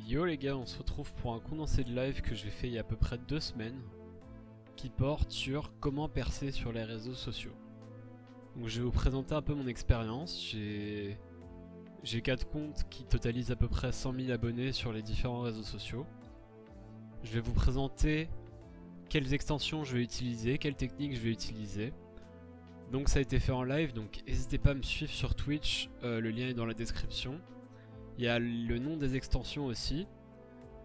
Yo les gars, on se retrouve pour un condensé de live que j'ai fait il y a à peu près 2 semaines qui porte sur comment percer sur les réseaux sociaux. Donc je vais vous présenter un peu mon expérience. J'ai 4 comptes qui totalisent à peu près 100 000 abonnés sur les différents réseaux sociaux. Je vais vous présenter quelles extensions je vais utiliser, quelles techniques je vais utiliser. Donc ça a été fait en live, donc n'hésitez pas à me suivre sur Twitch, le lien est dans la description. Il y a le nom des extensions aussi.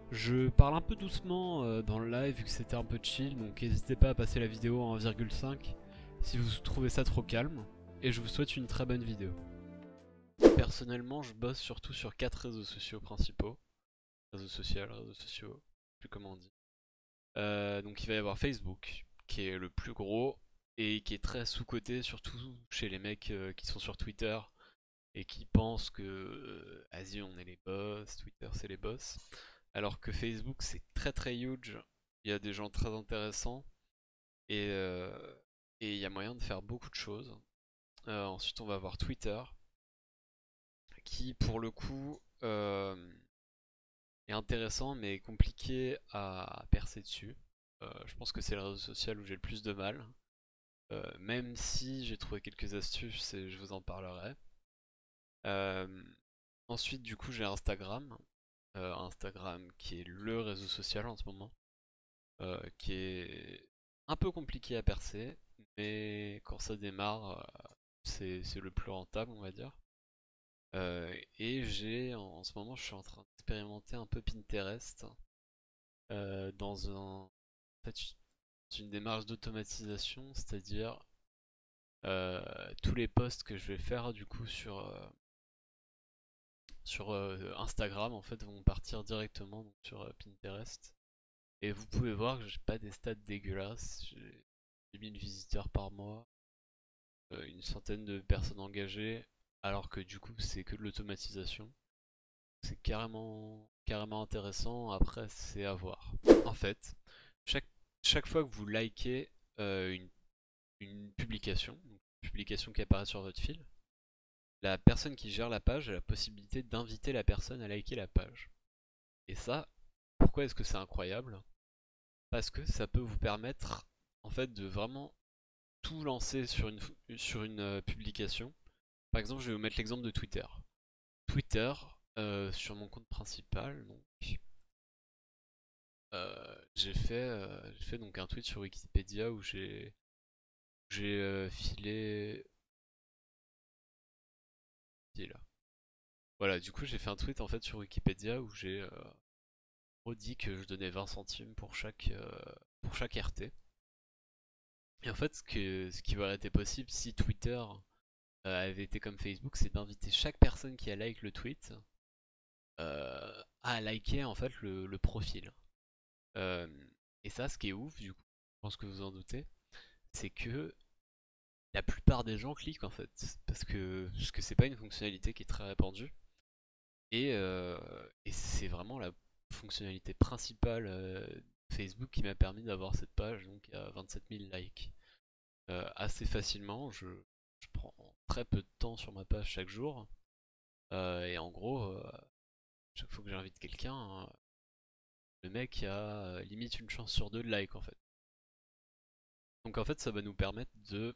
Je parle un peu doucement dans le live vu que c'était un peu chill, donc n'hésitez pas à passer la vidéo en 1,5 si vous trouvez ça trop calme. Et je vous souhaite une très bonne vidéo. Personnellement, je bosse surtout sur 4 réseaux sociaux principaux. Réseaux sociaux, je sais plus comment on dit. Donc il va y avoir Facebook, qui est le plus gros et qui est très sous-coté, surtout chez les mecs qui sont sur Twitter et qui pensent que vas-y, on est les boss, Twitter c'est les boss. Alors que Facebook c'est très huge, il y a des gens très intéressants et il y a moyen de faire beaucoup de choses. Ensuite on va avoir Twitter qui pour le coup est intéressant mais compliqué à percer dessus. Je pense que c'est le réseau social où j'ai le plus de mal. Même si j'ai trouvé quelques astuces et je vous en parlerai. Ensuite du coup j'ai Instagram. Instagram qui est le réseau social en ce moment. Qui est un peu compliqué à percer, mais quand ça démarre, c'est le plus rentable, on va dire. Et en ce moment, je suis en train d'expérimenter un peu Pinterest en fait, une démarche d'automatisation, c'est-à-dire tous les posts que je vais faire du coup sur Instagram en fait vont partir directement donc, sur Pinterest. Et vous pouvez voir que j'ai pas des stats dégueulasses. J'ai 10 000 visiteurs par mois, une centaine de personnes engagées, alors que du coup c'est que de l'automatisation. C'est carrément intéressant, après c'est à voir. En fait, chaque, chaque fois que vous likez une publication, donc une publication qui apparaît sur votre fil, la personne qui gère la page a la possibilité d'inviter la personne à liker la page. Et ça, pourquoi est-ce que c'est incroyable? Parce que ça peut vous permettre en fait de vraiment tout lancer sur une publication. Par exemple, je vais vous mettre l'exemple de Twitter. Twitter, sur mon compte principal, donc, j'ai fait donc un tweet sur Wikipédia où j'ai filé là. Voilà, du coup j'ai fait un tweet en fait sur Wikipédia où j'ai redit que je donnais 20 centimes pour chaque RT. Et en fait, ce qui aurait été possible si Twitter avait été comme Facebook, c'est d'inviter chaque personne qui a like le tweet à liker en fait le profil. Euh, et ça, ce qui est ouf, du coup, je pense que vous en doutez, c'est que la plupart des gens cliquent en fait, parce que c'est pas une fonctionnalité qui est très répandue. Et c'est vraiment la fonctionnalité principale de Facebook qui m'a permis d'avoir cette page donc à 27 000 likes. Assez facilement, je prends très peu de temps sur ma page chaque jour. Et en gros, chaque fois que j'invite quelqu'un, le mec a limite une chance sur deux de like en fait. Donc en fait ça va nous permettre de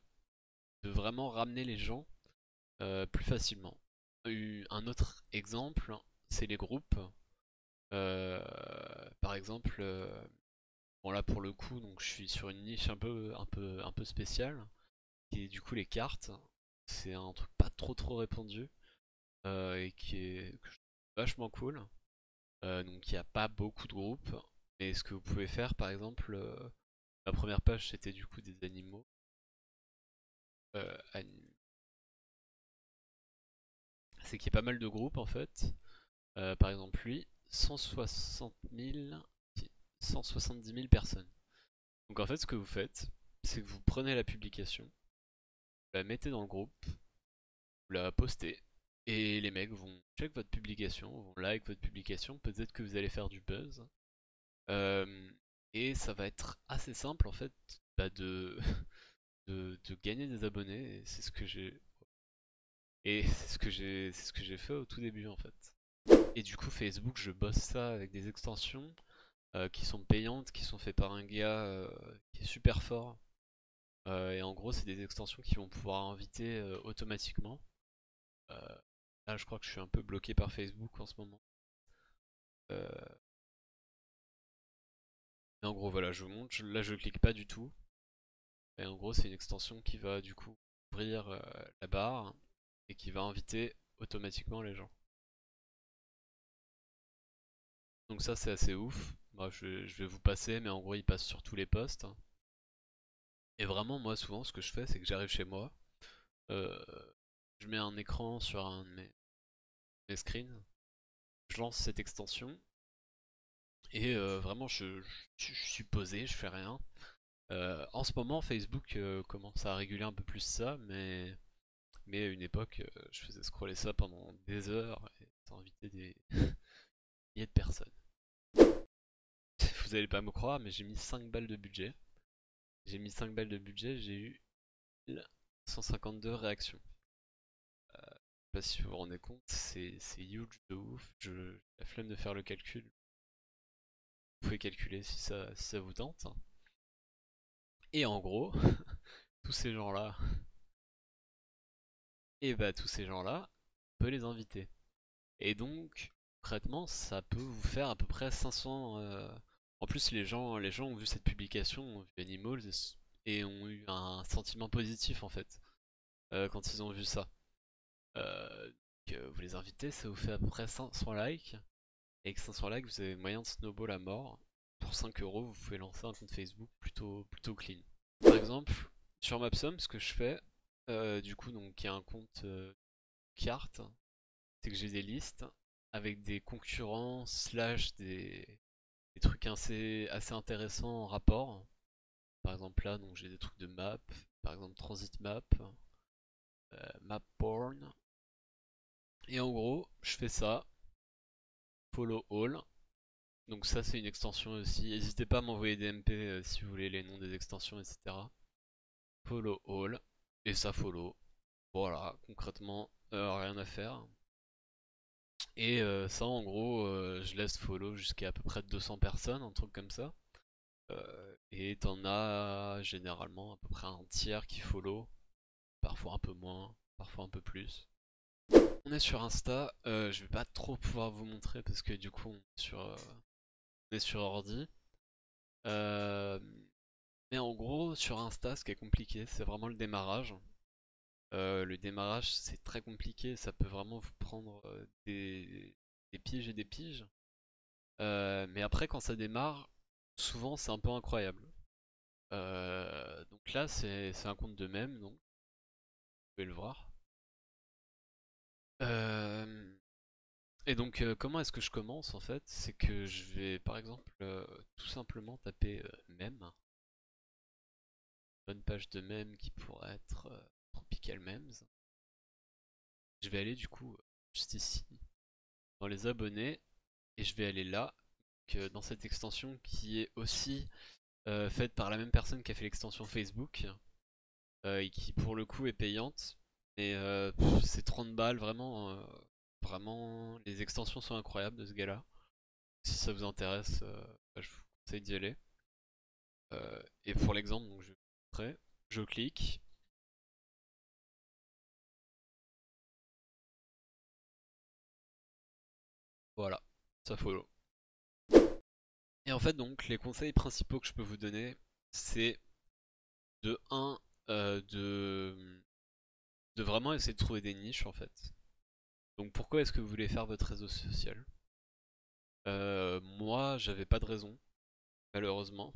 vraiment ramener les gens plus facilement. Un autre exemple, c'est les groupes. Euh, Par exemple, bon là pour le coup, donc je suis sur une niche un peu spéciale, qui est du coup les cartes. C'est un truc pas trop répandu et que je trouve vachement cool. Donc il n'y a pas beaucoup de groupes, mais ce que vous pouvez faire, par exemple, ma première page c'était du coup des animaux. Euh, c'est qu'il y a pas mal de groupes en fait. Par exemple lui, 160 000, 170 000 personnes. Donc en fait ce que vous faites, c'est que vous prenez la publication, vous la mettez dans le groupe, vous la postez, et les mecs vont check votre publication, vont like votre publication, peut-être que vous allez faire du buzz. Euh, et ça va être assez simple en fait bah, de gagner des abonnés, et c'est ce que j'ai fait au tout début en fait. Et du coup, Facebook, je bosse ça avec des extensions qui sont payantes, qui sont faites par un gars qui est super fort. Et en gros, c'est des extensions qui vont pouvoir inviter automatiquement. Euh, Là, je crois que je suis un peu bloqué par Facebook en ce moment. Euh, mais en gros, voilà, je vous montre. Là, je clique pas du tout. Et en gros, c'est une extension qui va du coup ouvrir la barre et qui va inviter automatiquement les gens. Donc ça, c'est assez ouf. Bref, je vais vous passer, mais en gros, il passe sur tous les postes. Et vraiment, moi, souvent, ce que je fais, c'est que j'arrive chez moi, euh, je mets un écran sur un de mes screens, je lance cette extension, et vraiment, je suis posé, je fais rien. En ce moment, Facebook commence à réguler un peu plus ça, mais à une époque, je faisais scroller ça pendant des heures et ça invitait des milliers de personnes. Vous allez pas me croire, mais j'ai mis 5 balles de budget. J'ai mis 5 balles de budget, j'ai eu 152 réactions. Je sais pas si vous vous rendez compte, c'est huge de ouf. La flemme de faire le calcul. Vous pouvez calculer si ça vous tente. Et en gros, tous ces gens-là, et bah tous ces gens-là, on peut les inviter. Et donc, concrètement, ça peut vous faire à peu près 500. En plus, les gens ont vu cette publication, ont vu Animals et ont eu un sentiment positif en fait quand ils ont vu ça. Vous les invitez, ça vous fait à peu près 500 likes. Et avec 500 likes, vous avez moyen de snowball à mort. Pour 5 euros, vous pouvez lancer un compte Facebook plutôt clean. Par exemple, sur Mapsum, ce que je fais, du coup, donc, il y a un compte carte, c'est que j'ai des listes avec des concurrents slash des trucs assez intéressants en rapport. Par exemple là, donc j'ai des trucs de map, par exemple Transit Map, Map Porn. Et en gros, je fais ça, follow all. Donc ça c'est une extension aussi. N'hésitez pas à m'envoyer des MP si vous voulez les noms des extensions, etc. Follow all. Et ça follow. Voilà, concrètement, rien à faire. Et ça en gros, je laisse follow jusqu'à à peu près 200 personnes, un truc comme ça. Et t'en as généralement à peu près un tiers qui follow, parfois un peu moins, parfois un peu plus. On est sur Insta, je vais pas trop pouvoir vous montrer parce que du coup on est sur ordi. Euh, mais en gros sur Insta ce qui est compliqué c'est vraiment le démarrage. Le démarrage c'est très compliqué, ça peut vraiment vous prendre des piges et des piges. Mais après quand ça démarre, souvent c'est un peu incroyable. Donc là c'est un compte de mème donc vous pouvez le voir. Euh, Et donc, comment est-ce que je commence en fait? C'est que je vais par exemple tout simplement taper meme, bonne page de meme qui pourrait être Tropical Memes. Je vais aller du coup juste ici dans les abonnés et je vais aller là, dans cette extension qui est aussi faite par la même personne qui a fait l'extension Facebook et qui pour le coup est payante. Et c'est 30 balles vraiment, vraiment les extensions sont incroyables de ce gars-là. Si ça vous intéresse, bah, je vous conseille d'y aller. Et pour l'exemple, donc je vais vous montrer. Je clique, voilà, ça follow. Et en fait, donc, les conseils principaux que je peux vous donner, c'est de 1, de vraiment essayer de trouver des niches en fait. Donc, pourquoi est-ce que vous voulez faire votre réseau social? Moi, j'avais pas de raison, malheureusement.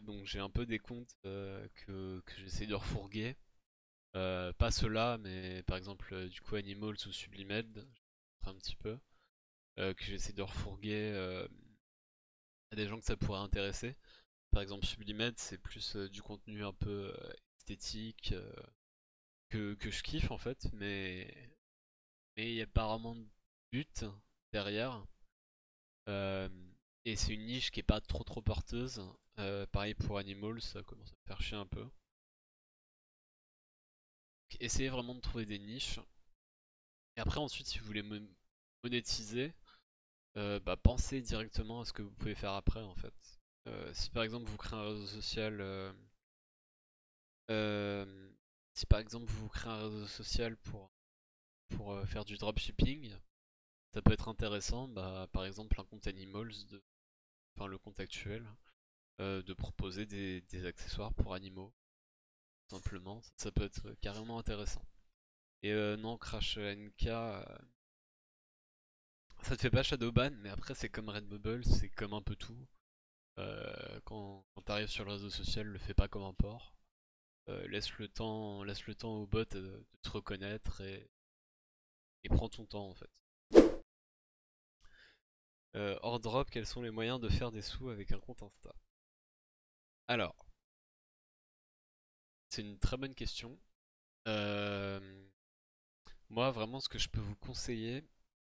Donc, j'ai un peu des comptes que j'essaie de refourguer. Pas ceux-là, mais par exemple, du coup, Animals ou Sublimed, un petit peu. Que j'essaie de refourguer à des gens que ça pourrait intéresser. Par exemple, Sublimed, c'est plus du contenu un peu esthétique que je kiffe en fait, mais il n'y a pas vraiment de but derrière. Euh, et c'est une niche qui est pas trop porteuse. Pareil pour Animals, ça commence à me faire chier un peu. Donc, essayez vraiment de trouver des niches. Et après, ensuite, si vous voulez monétiser, bah, pensez directement à ce que vous pouvez faire après en fait. Si par exemple vous créez un réseau social, euh, si par exemple vous créez un réseau social pour faire du dropshipping, ça peut être intéressant, bah, par exemple un compte Animals, enfin le compte actuel, de proposer des accessoires pour animaux, simplement, ça peut être carrément intéressant. Et non, Crash NK, ça te fait pas Shadowban, mais après c'est comme Redbubble, c'est comme un peu tout. Quand t'arrives sur le réseau social, le fais pas comme un porc. Laisse le temps au bot de te reconnaître et prends ton temps en fait. Hors drop, quels sont les moyens de faire des sous avec un compte Insta? Alors, c'est une très bonne question. Euh, Moi, vraiment, ce que je peux vous conseiller,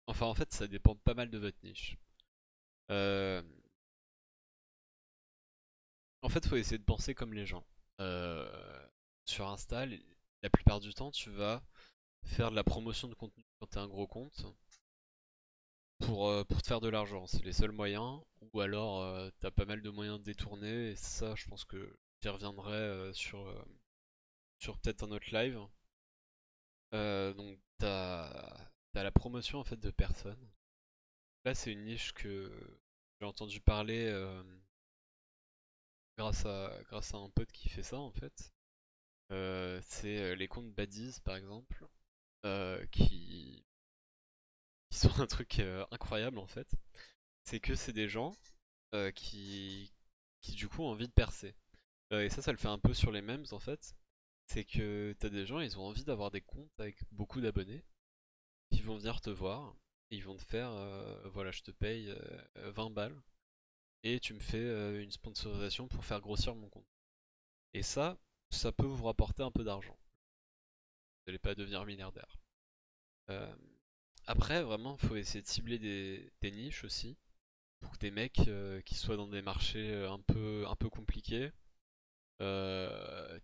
enfin, en fait, ça dépend pas mal de votre niche. Euh, En fait, faut essayer de penser comme les gens. Euh, Sur Insta, la plupart du temps, tu vas faire de la promotion de contenu quand t'es un gros compte pour te faire de l'argent. C'est les seuls moyens. Ou alors, t'as pas mal de moyens de détourner. Et ça, je pense que j'y reviendrai sur peut-être un autre live. Donc, t'as la promotion en fait de personnes. Là, c'est une niche que j'ai entendu parler grâce à un pote qui fait ça en fait. C'est les comptes Baddies par exemple, qui sont un truc incroyable en fait. C'est que c'est des gens euh, qui, qui du coup ont envie de percer. Et ça le fait un peu sur les memes en fait. C'est que t'as des gens, ils ont envie d'avoir des comptes avec beaucoup d'abonnés, qui vont venir te voir, et ils vont te faire, voilà, je te paye 20 balles, et tu me fais une sponsorisation pour faire grossir mon compte. Et ça peut vous rapporter un peu d'argent. Vous n'allez pas devenir milliardaire. Euh, Après, vraiment, il faut essayer de cibler des niches aussi, pour que des mecs qui soient dans des marchés un peu compliqués.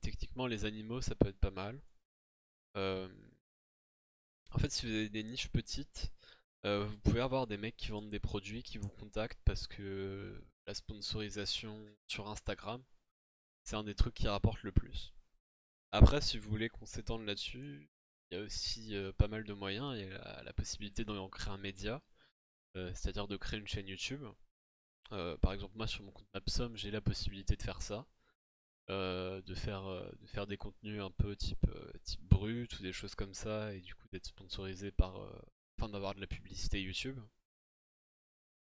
Techniquement, les animaux, ça peut être pas mal. Euh, En fait, si vous avez des niches petites, vous pouvez avoir des mecs qui vendent des produits qui vous contactent parce que la sponsorisation sur Instagram, c'est un des trucs qui rapporte le plus. Après, si vous voulez qu'on s'étende là-dessus, il y a aussi pas mal de moyens. Il y a la possibilité d'en créer un média, c'est-à-dire de créer une chaîne YouTube. Par exemple, moi sur mon compte Mapsum, j'ai la possibilité de faire ça, de faire des contenus un peu type brut ou des choses comme ça, et du coup d'être sponsorisé enfin d'avoir de la publicité YouTube.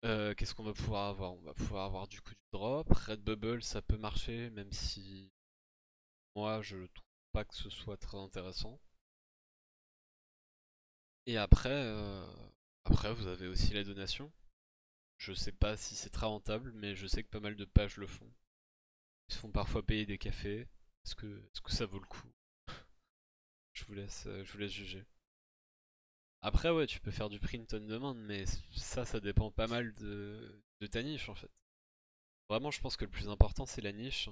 Qu'est-ce qu'on va pouvoir avoir? On va pouvoir avoir du coup du drop. Redbubble, ça peut marcher, même si moi je trouve pas que ce soit très intéressant. Et après vous avez aussi la donation. Je sais pas si c'est très rentable, mais je sais que pas mal de pages le font. Ils se font parfois payer des cafés. Est-ce que ça vaut le coup? Je vous laisse juger. Après, ouais, tu peux faire du print on demand, mais ça dépend pas mal de ta niche en fait. Vraiment, je pense que le plus important c'est la niche.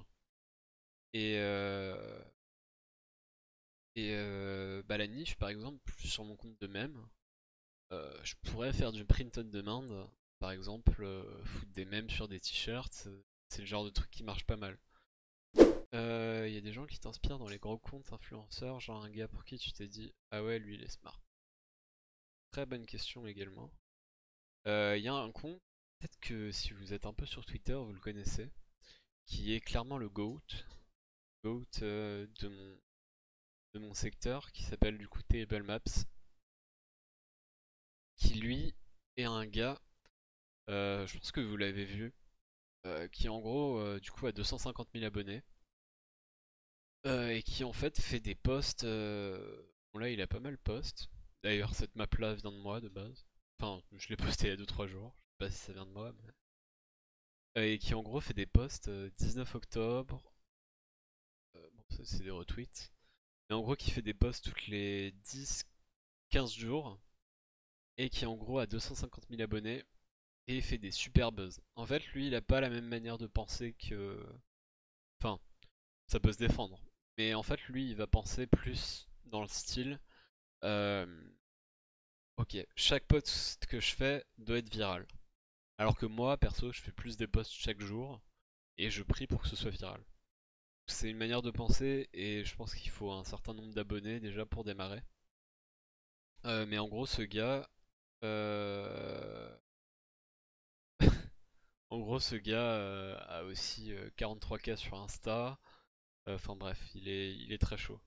Et, bah, la niche, par exemple, sur mon compte de mème, je pourrais faire du print on demand. Par exemple, foutre des mèmes sur des t-shirts, c'est le genre de truc qui marche pas mal. Y a des gens qui t'inspirent dans les gros comptes influenceurs, genre un gars pour qui tu t'es dit ah ouais, lui il est smart. Très bonne question également. Y a un compte, peut-être que si vous êtes un peu sur Twitter, vous le connaissez, qui est clairement le GOAT de mon secteur, qui s'appelle du coup Table Maps, qui lui est un gars, je pense que vous l'avez vu, qui en gros du coup a 250 000 abonnés, et qui en fait des posts, bon là il a pas mal de posts, d'ailleurs cette map là vient de moi de base, enfin je l'ai posté il y a 2-3 jours, je sais pas si ça vient de moi, mais... et qui en gros fait des posts 19 octobre, bon ça c'est des retweets, mais en gros qui fait des posts toutes les 10-15 jours, et qui en gros a 250 000 abonnés, et fait des super buzz. En fait, lui, il a pas la même manière de penser que... Enfin, ça peut se défendre. Mais en fait, lui, il va penser plus dans le style... euh, Ok, chaque post que je fais doit être viral. Alors que moi, perso, je fais plus des posts chaque jour et je prie pour que ce soit viral. C'est une manière de penser et je pense qu'il faut un certain nombre d'abonnés déjà pour démarrer. Mais en gros, ce gars, euh, a aussi 43K sur Insta. Enfin bref, il est très chaud.